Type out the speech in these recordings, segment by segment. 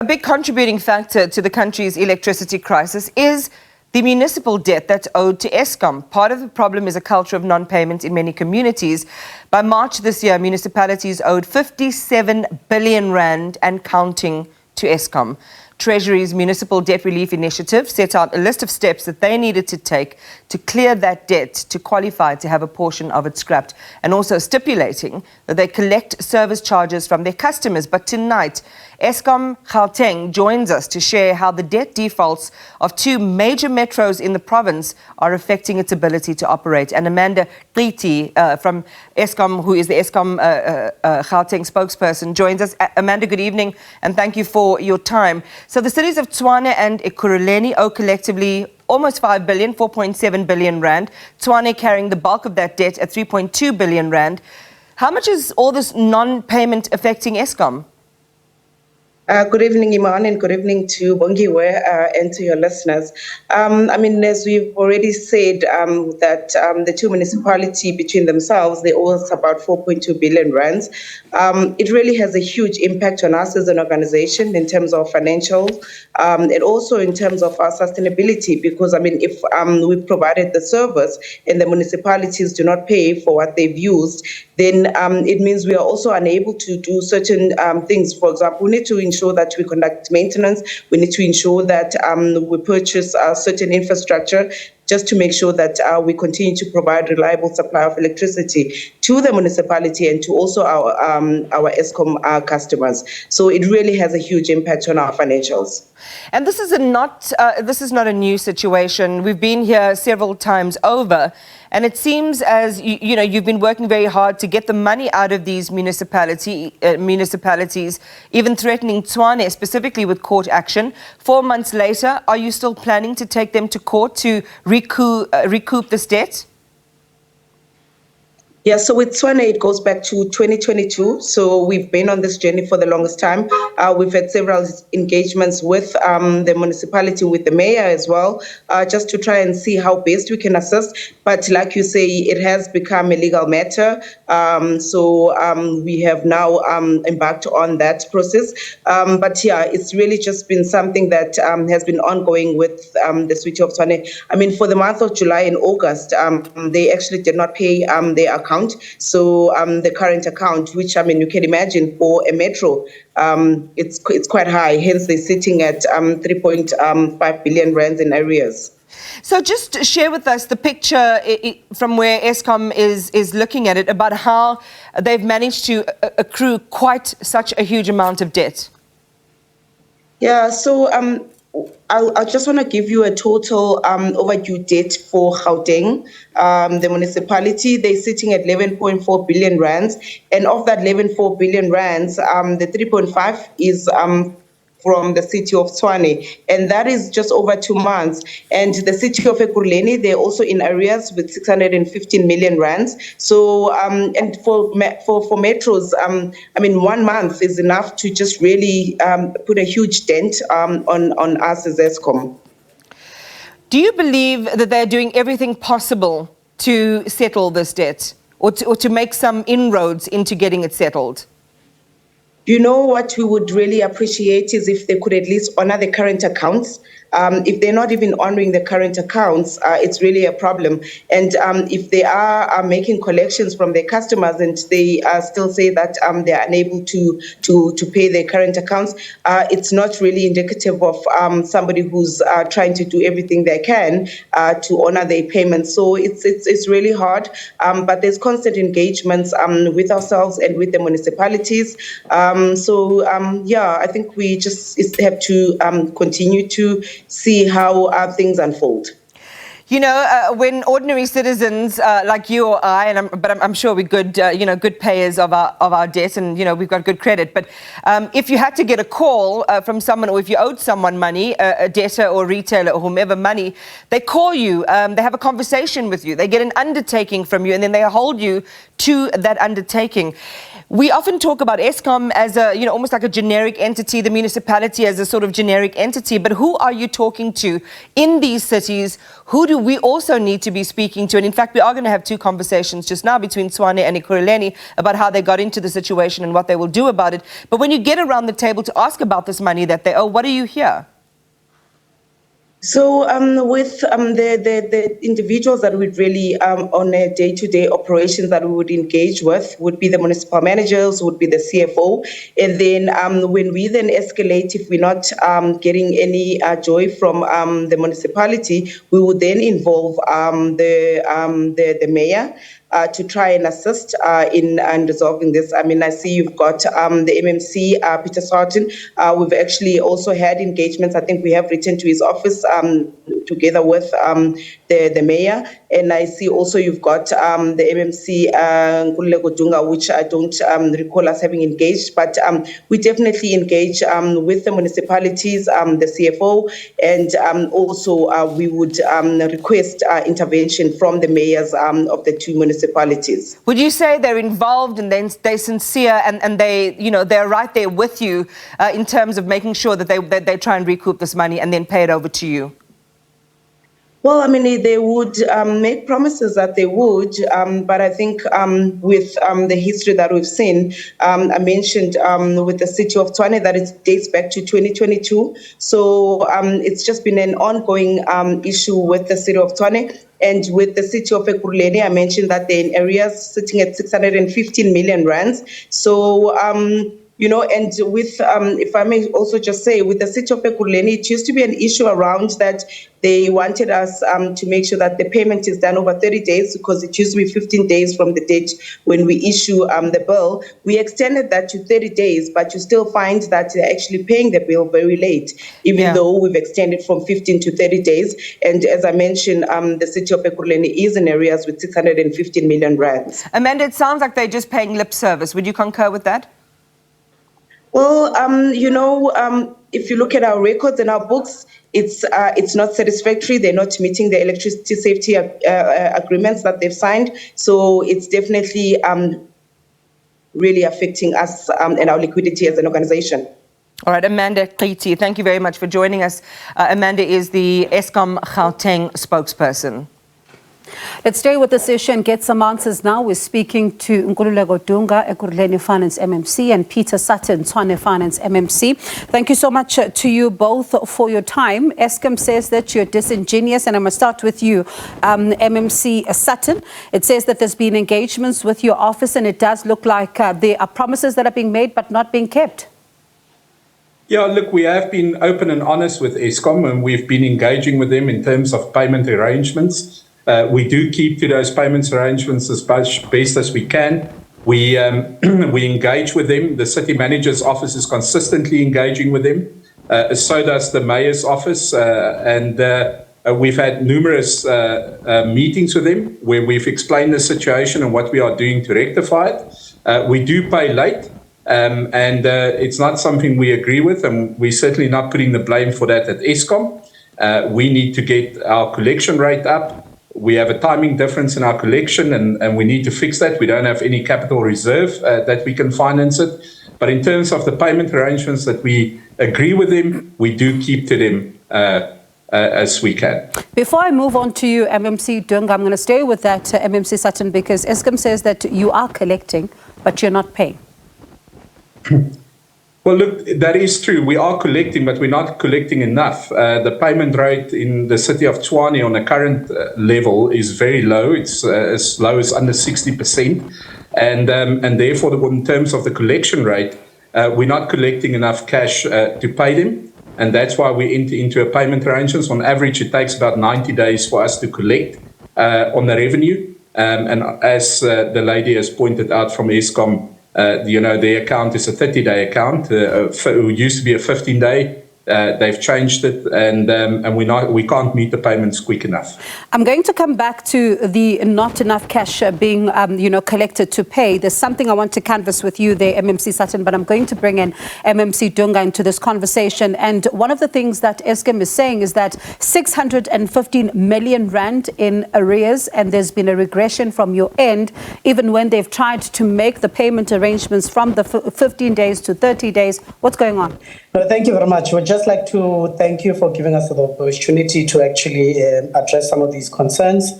A big contributing factor to the country's electricity crisis is the municipal debt that's owed to Eskom. Part of the problem is a culture of non-payment in many communities. By March this year, municipalities owed 57 billion rand and counting to Eskom. Treasury's Municipal Debt Relief Initiative set out a list of steps that they needed to take to clear that debt to qualify to have a portion of it scrapped, and also stipulating that they collect service charges from their customers. But tonight, Eskom Gauteng joins us to share how the debt defaults of two major metros in the province are affecting its ability to operate. And Amanda Qithi from Eskom, who is the Eskom Gauteng Spokesperson, joins us. Amanda, good evening, and thank you for your time. So the cities of Tshwane and Ekurhuleni owe collectively almost 5 billion, 4.7 billion rand. Tshwane carrying the bulk of that debt at 3.2 billion rand. How much is all this non-payment affecting Eskom? Good evening, Iman, and good evening to Bongiwe and to your listeners. As we've already said, that the two municipalities between themselves, they owe us about 4.2 billion rands. It really has a huge impact on us as an organization in terms of financials and also in terms of our sustainability, because, if we've provided the service and the municipalities do not pay for what they've used, then it means we are also unable to do certain things. For example, we need to ensure that we conduct maintenance. We need to ensure that we purchase certain infrastructure just to make sure that we continue to provide reliable supply of electricity to the municipality and to also our Eskom customers. So it really has a huge impact on our financials. And this is not a new situation. We've been here several times over, and it seems as you've been working very hard to get the money out of these municipalities, even threatening Tshwane specifically with court action. 4 months later, are you still planning to take them to court to recoup this debt? Yeah, so with Tshwane, it goes back to 2022. So we've been on this journey for the longest time. We've had several engagements with the municipality, with the mayor as well, just to try and see how best we can assist. But like you say, it has become a legal matter. So we have now embarked on that process. But yeah, it's really just been something that has been ongoing with the city of Tshwane. For the month of July and August, they actually did not pay their account. So the current account, which you can imagine for a metro, it's quite high. Hence, they're sitting at 3.5 billion rands in arrears. So just share with us the picture from where Eskom is looking at it about how they've managed to accrue quite such a huge amount of debt. Yeah, so I just want to give you a total overdue debt for Gauteng, the municipality. They're sitting at 11.4 billion rands. And of that 11.4 billion rands, the 3.5 is from the city of Tshwane, and that is just over 2 months. And the city of Ekurhuleni, they're also in arrears with 615 million rands. So, and for metros, 1 month is enough to just really put a huge dent on us as Eskom. Do you believe that they're doing everything possible to settle this debt, or to make some inroads into getting it settled? What we would really appreciate is if they could at least honor the current accounts. If they're not even honoring the current accounts, it's really a problem. And if they are making collections from their customers and they still say that they are unable to pay their current accounts, it's not really indicative of somebody who's trying to do everything they can to honor their payments. So it's really hard, but there's constant engagements with ourselves and with the municipalities. I think we just have to continue to see how things unfold. When ordinary citizens like you or I, but I'm sure we're good, good payers of our debt, and we've got good credit. But if you had to get a call from someone, or if you owed someone money, a debtor or retailer or whomever money, they call you, they have a conversation with you, they get an undertaking from you, and then they hold you to that undertaking. We often talk about Eskom as almost like a generic entity, the municipality as a sort of generic entity. But who are you talking to in these cities? Who do we also need to be speaking to, and in fact we are going to have two conversations just now between Tshwane and Ekurhuleni about how they got into the situation and what they will do about it. But when you get around the table to ask about this money that they owe, what do you hear? So with the individuals that would really on a day-to-day operations that we would engage with would be the municipal managers, would be the CFO, and then when we then escalate, if we're not getting any joy from the municipality, we would then involve the mayor. To try and assist in resolving this. I mean, I see you've got the MMC, Peter Sutton. We've actually also had engagements. I think we have written to his office together with the mayor. And I see also you've got the MMC, Nkululeko Dunga, which I don't recall us having engaged. But we definitely engage with the municipalities, the CFO, and also we would request intervention from the mayors of the two municipalities. Would you say they're involved and they're sincere and they, they're right there with you in terms of making sure that they try and recoup this money and then pay it over to you? Well, I mean, they would make promises that they would, but I think with the history that we've seen, I mentioned with the city of Tshwane that it dates back to 2022. So it's just been an ongoing issue with the city of Tshwane. And with the city of Ekurhuleni, I mentioned that they're in areas sitting at 615 million rands. So, and with, if I may also just say, with the city of Ekurhuleni, it used to be an issue around that they wanted us to make sure that the payment is done over 30 days because it used to be 15 days from the date when we issue the bill. We extended that to 30 days, but you still find that they're actually paying the bill very late, even though we've extended from 15 to 30 days. And as I mentioned, the city of Ekurhuleni is in areas with 615 million rands. Amanda, it sounds like they're just paying lip service. Would you concur with that? Well, if you look at our records and our books, it's not satisfactory. They're not meeting the electricity safety agreements that they've signed. So it's definitely really affecting us and our liquidity as an organization. All right, Amanda Qithi, thank you very much for joining us. Amanda is the Eskom Gauteng spokesperson. Let's stay with this issue and get some answers now. We're speaking to Nkululeko Dunga, Ekurhuleni Finance MMC, and Peter Sutton, Tshwane Finance MMC. Thank you so much to you both for your time. Eskom says that you're disingenuous, and I'm going to start with you, MMC Sutton. It says that there's been engagements with your office, and it does look like there are promises that are being made but not being kept. Yeah, look, we have been open and honest with Eskom, and we've been engaging with them in terms of payment arrangements. We do keep to those payments arrangements as best as we can. We engage with them. The city manager's office is consistently engaging with them. So does the mayor's office. And we've had numerous meetings with them where we've explained the situation and what we are doing to rectify it. We do pay late. And it's not something we agree with. And we're certainly not putting the blame for that at Eskom. We need to get our collection rate up. We have a timing difference in our collection, and we need to fix that. We don't have any capital reserve that we can finance it. But in terms of the payment arrangements that we agree with them, we do keep to them as we can. Before I move on to you, MMC Dunga, I'm going to stay with that, MMC Sutton, because Eskom says that you are collecting, but you're not paying. Well, look, that is true. We are collecting, but we're not collecting enough. The payment rate in the city of Tshwane on the current level is very low. It's as low as under 60%. And therefore, in terms of the collection rate, we're not collecting enough cash to pay them. And that's why we enter into a payment arrangements. On average, it takes about 90 days for us to collect on the revenue. And as the lady has pointed out from Eskom, their account is a 30-day account. It used to be a 15-day. They've changed it, and we can't meet the payments quick enough. I'm going to come back to the not enough cash being, collected to pay. There's something I want to canvass with you there, MMC Sutton, but I'm going to bring in MMC Dunga into this conversation. And one of the things that Eskom is saying is that 615 million rand in arrears, and there's been a regression from your end, even when they've tried to make the payment arrangements from the 15 days to 30 days. What's going on? No, thank you very much. just like to thank you for giving us the opportunity to actually address some of these concerns.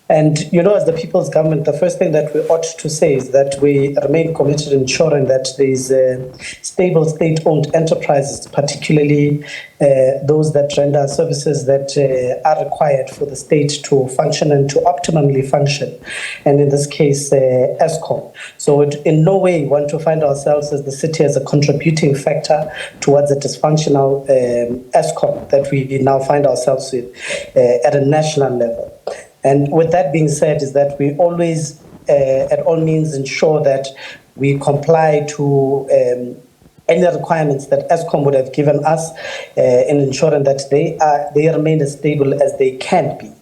And, as the People's Government, the first thing that we ought to say is that we remain committed in ensuring that there is stable state-owned enterprises, particularly those that render services that are required for the state to function and to optimally function. And in this case, Eskom. So in no way want to find ourselves as the city as a contributing factor towards a dysfunctional Eskom that we now find ourselves with at a national level. And with that being said, is that we always, at all means, ensure that we comply to any requirements that Eskom would have given us in ensuring that they remain as stable as they can be.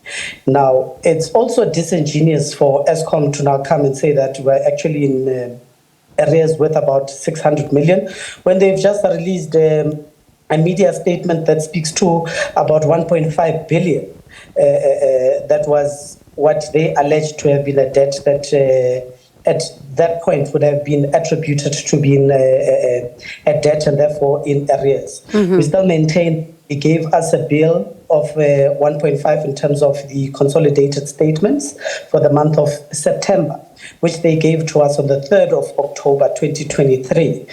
Now, it's also disingenuous for Eskom to now come and say that we're actually in arrears worth about 600 million when they've just released a media statement that speaks to about 1.5 billion. That was what they alleged to have been a debt that at that point would have been attributed to being a debt and therefore in arrears. Mm-hmm. We still maintain it gave us a bill of 1.5 in terms of the consolidated statements for the month of September, which they gave to us on the 3rd of October 2023.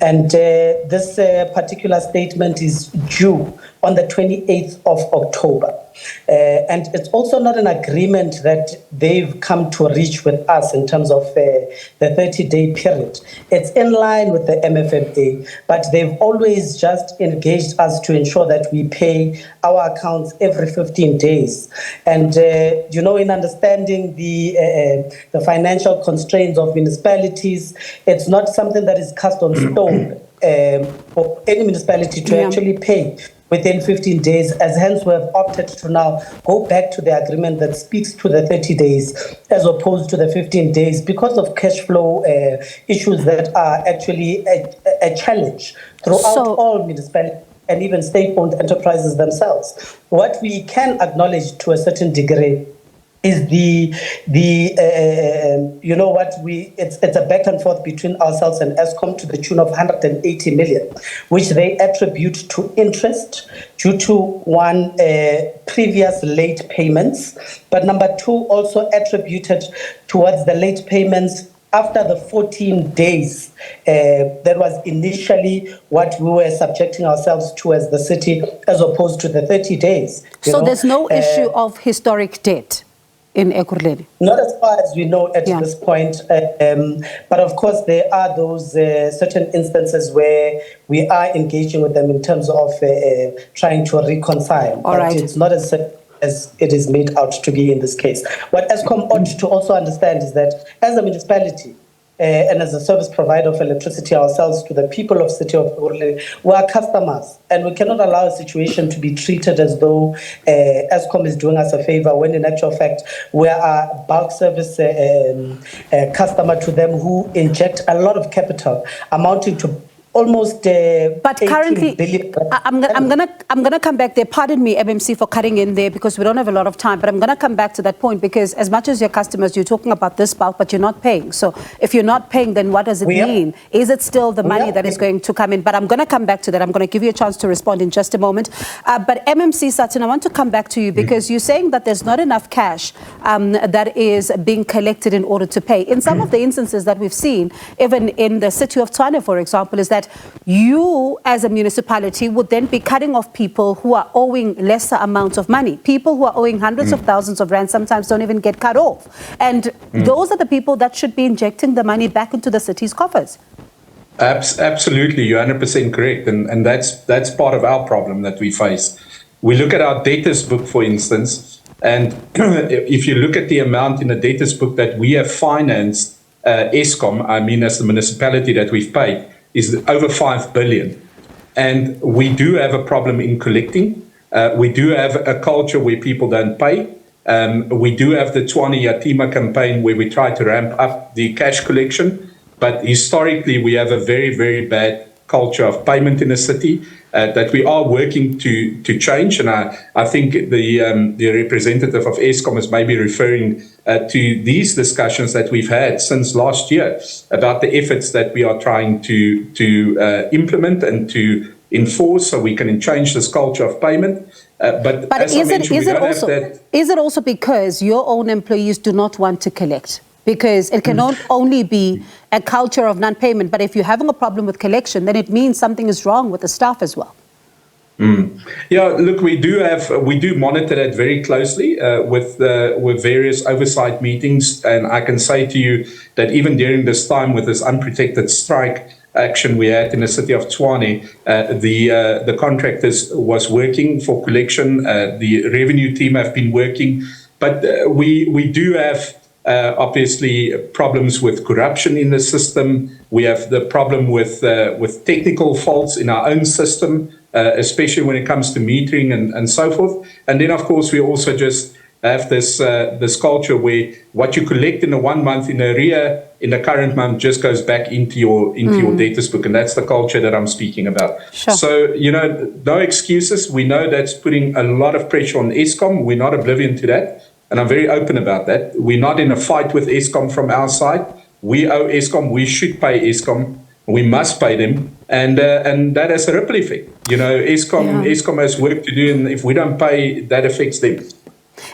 And this particular statement is due on the 28th of October. And it's also not an agreement that they've come to reach with us in terms of the 30-day period. It's in line with the MFMA, but they've always just engaged us to ensure that we pay our accounts every 15 days. And, in understanding the financial constraints of municipalities, it's not something that is cast on stone for any municipality to actually pay within 15 days, as hence we have opted to now go back to the agreement that speaks to the 30 days as opposed to the 15 days because of cash flow issues that are actually a challenge throughout all municipalities and even state-owned enterprises themselves. What we can acknowledge to a certain degree is it's a back and forth between ourselves and Eskom to the tune of 180 million, which they attribute to interest due to one, previous late payments, but number two, also attributed towards the late payments after the 14 days that was initially what we were subjecting ourselves to as the city, as opposed to the 30 days. So there's no issue of historic debt in Ekurhuleni? Not as far as we know at this point. But of course, there are those certain instances where we are engaging with them in terms of trying to reconcile. But it's not as it is made out to be in this case. What Eskom ought to also understand is that as a municipality, and as a service provider of electricity ourselves to the people of City of Ekurhuleni, we are customers, and we cannot allow a situation to be treated as though Eskom is doing us a favor, when in actual fact we are a bulk service customer to them who inject a lot of capital amounting to almost but currently, I'm gonna come back there. Pardon me, MMC, for cutting in there because we don't have a lot of time. But I'm gonna come back to that point because as much as your customers, you're talking about this bulk, but you're not paying. So if you're not paying, then what does it mean? Is it still the money that is going to come in? But I'm gonna come back to that. I'm gonna give you a chance to respond in just a moment. But MMC Sutton, I want to come back to you because you're saying that there's not enough cash that is being collected in order to pay. In some of the instances that we've seen, even in the city of Tshwane, for example, is that you as a municipality would then be cutting off people who are owing lesser amounts of money. People who are owing hundreds of thousands of rand sometimes don't even get cut off. And those are the people that should be injecting the money back into the city's coffers. Absolutely, you're 100% correct. And that's part of our problem that we face. We look at our debtors book, for instance, and if you look at the amount in the debtors book that we have financed Eskom, I mean as the municipality that we've paid, is over 5 billion. And we do have a problem in collecting. We do have a culture where people don't pay. We do have the Tshwane Yatima campaign where we try to ramp up the cash collection. But historically, we have a very, very bad culture of payment in the city that we are working to change. And I think the representative of Eskom is maybe referring to these discussions that we've had since last year about the efforts that we are trying to implement and to enforce so we can change this culture of payment. But as I mentioned, we don't have that. Is it also because your own employees do not want to collect? Because it cannot only be a culture of non-payment, but if you're having a problem with collection, then it means something is wrong with the staff as well. Yeah, look, we do monitor that very closely with various oversight meetings, and I can say to you that even during this time with this unprotected strike action we had in the city of Tshwane, the contractors was working for collection, the revenue team have been working, but we do have obviously problems with corruption in the system. We have the problem with technical faults in our own system, especially when it comes to metering and so forth. And then, of course, we also just have this culture where what you collect in the 1 month in arrear in the current month just goes back into your debtors book, and that's the culture that I'm speaking about. Sure. So, no excuses. We know that's putting a lot of pressure on Eskom. We're not oblivious to that, and I'm very open about that. We're not in a fight with Eskom from our side. We owe Eskom. We should pay Eskom. We must pay them, and that has a ripple effect. Eskom has work to do, and if we don't pay, that affects them.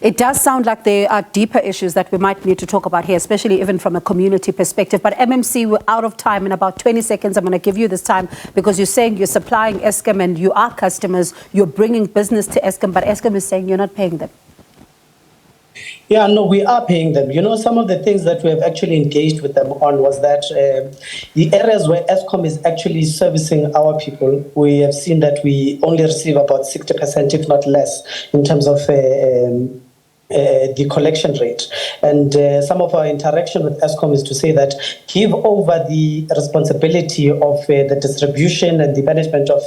It does sound like there are deeper issues that we might need to talk about here, especially even from a community perspective. But MMC, we're out of time. In about 20 seconds, I'm going to give you this time because you're saying you're supplying Eskom and you are customers. You're bringing business to Eskom, but Eskom is saying you're not paying them. Yeah, no, we are paying them. Some of the things that we have actually engaged with them on was that the areas where Eskom is actually servicing our people, we have seen that we only receive about 60%, if not less, in terms of the collection rate. And some of our interaction with Eskom is to say that give over the responsibility of the distribution and the management of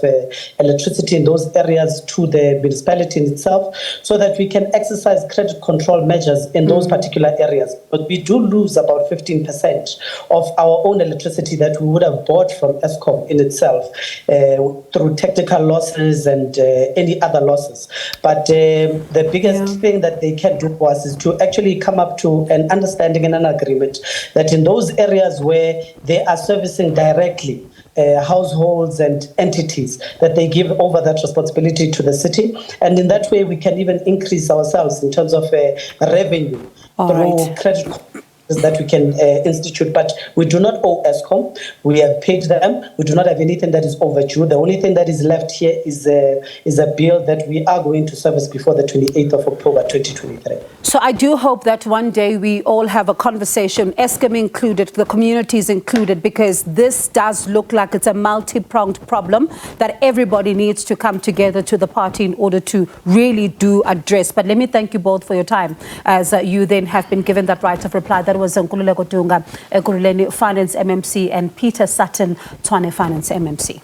electricity in those areas to the municipality itself, so that we can exercise credit control measures in those particular areas. But we do lose about 15% of our own electricity that we would have bought from Eskom in itself through technical losses and any other losses. But the biggest thing that they can do for us is to actually come up to an understanding and an agreement that in those areas where they are servicing directly households and entities, that they give over that responsibility to the city. And in that way, we can even increase ourselves in terms of revenue through credit that we can institute. But we do not owe Eskom. We have paid them. We do not have anything that is overdue. The only thing that is left here is a bill that we are going to service before the 28th of October 2023. So I do hope that one day we all have a conversation, Eskom included, the communities included, because this does look like it's a multi-pronged problem that everybody needs to come together to the party in order to really do address. But let me thank you both for your time, as you then have been given that right of reply. That was Nkululeko Dunga, Ekurhuleni Finance MMC, and Peter Sutton, Tshwane Finance MMC.